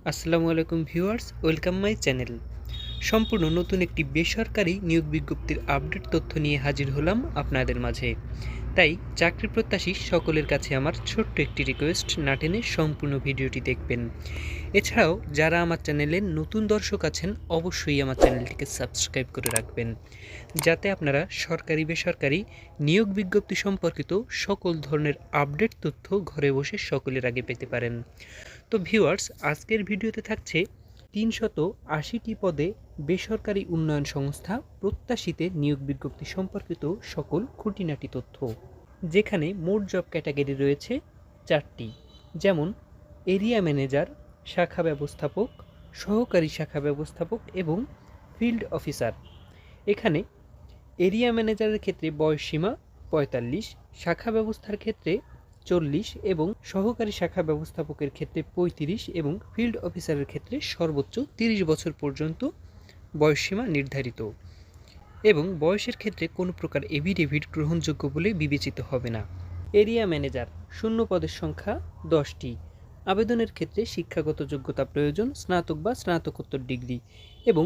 আসসালামু আলাইকুম viewers, welcome my channel. সম্পূর্ণ নতুন একটি বেসরকারি নিয়োগ বিজ্ঞপ্তির আপডেট তথ্য নিয়ে হাজির হলাম আপনাদের মাঝে। তাই চাকরি প্রত্যাশী সকলের কাছে আমার ছোট্ট একটি রিকোয়েস্ট, না টেনে সম্পূর্ণ ভিডিওটি দেখবেন। এছাড়াও যারা আমার চ্যানেলের নতুন দর্শক আছেন অবশ্যই আমার চ্যানেলটিকে সাবস্ক্রাইব করে রাখবেন, যাতে আপনারা সরকারি বেসরকারি নিয়োগ বিজ্ঞপ্তি সম্পর্কিত সকল ধরনের আপডেট তথ্য ঘরে বসে সকলের আগে পেতে পারেন। তো ভিউয়ার্স, আজকের ভিডিওতে থাকছে ৩৮০টি পদে বেসরকারি উন্নয়ন সংস্থা প্রত্যাশিতে নিয়োগ বিজ্ঞপ্তি সম্পর্কিত সকল খুঁটিনাটি তথ্য, যেখানে মোট জব ক্যাটাগরি রয়েছে 4টি, যেমন এরিয়া ম্যানেজার, শাখা ব্যবস্থাপক, সহকারী শাখা ব্যবস্থাপক এবং ফিল্ড অফিসার। এখানে এরিয়া ম্যানেজারের ক্ষেত্রে বয়সসীমা ৪৫, শাখা ব্যবস্থার ক্ষেত্রে ৪০ এবং সহকারী শাখা ব্যবস্থাপকের ক্ষেত্রে ৩৫ এবং ফিল্ড অফিসারের ক্ষেত্রে সর্বোচ্চ ৩০ বছর পর্যন্ত বয়সসীমা নির্ধারিত, এবং বয়সের ক্ষেত্রে কোনো প্রকার এভিডেভিট গ্রহণযোগ্য বলে বিবেচিত হবে না। এরিয়া ম্যানেজার শূন্য পদের সংখ্যা 10টি। আবেদনের ক্ষেত্রে শিক্ষাগত যোগ্যতা প্রয়োজন, স্নাতক বা স্নাতকোত্তর ডিগ্রি, এবং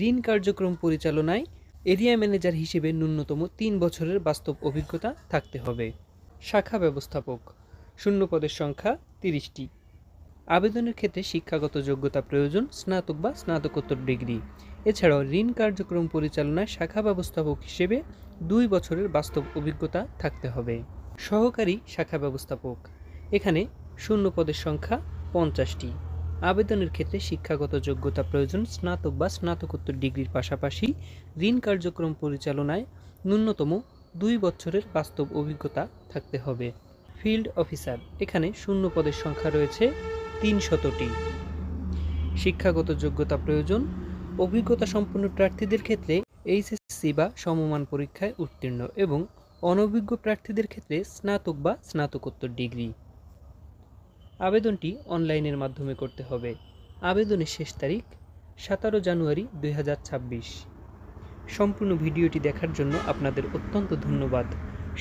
ঋণ কার্যক্রম পরিচালনায় এরিয়া ম্যানেজার হিসেবে ন্যূনতম ৩ বছরের বাস্তব অভিজ্ঞতা থাকতে হবে। শাখা ব্যবস্থাপক শূন্য পদের সংখ্যা 30টি। আবেদনের ক্ষেত্রে শিক্ষাগত যোগ্যতা প্রয়োজন, স্নাতক বা স্নাতকোত্তর ডিগ্রি। এছাড়াও ঋণ কার্যক্রম পরিচালনায় শাখা ব্যবস্থাপক হিসেবে 2 বছরের বাস্তব অভিজ্ঞতা থাকতে হবে। সহকারী শাখা ব্যবস্থাপক, এখানে শূন্য পদের সংখ্যা 50টি। আবেদনের ক্ষেত্রে শিক্ষাগত যোগ্যতা প্রয়োজন, স্নাতক বা স্নাতকোত্তর ডিগ্রির পাশাপাশি ঋণ কার্যক্রম পরিচালনায় ন্যূনতম 2 বছরের বাস্তব অভিজ্ঞতা থাকতে হবে। ফিল্ড অফিসার, এখানে শূন্য পদের সংখ্যা রয়েছে 300টি। শিক্ষাগত যোগ্যতা প্রয়োজন, অভিজ্ঞতা সম্পন্ন প্রার্থীদের ক্ষেত্রে এইচএসসি বা সমমান পরীক্ষায় উত্তীর্ণ এবং অনভিজ্ঞ প্রার্থীদের ক্ষেত্রে স্নাতক বা স্নাতকোত্তর ডিগ্রি। আবেদনটি অনলাইনের মাধ্যমে করতে হবে। আবেদনের শেষ তারিখ 17 জানুয়ারি 2026। সম্পূর্ণ ভিডিওটি দেখার জন্য আপনাদের অত্যন্ত ধন্যবাদ।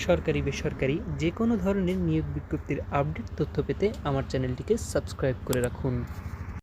সরকারি বেসরকারি যে কোনো ধরনের নিয়োগ বিজ্ঞপ্তির আপডেট তথ্য পেতে আমার চ্যানেলটিকে সাবস্ক্রাইব করে রাখুন।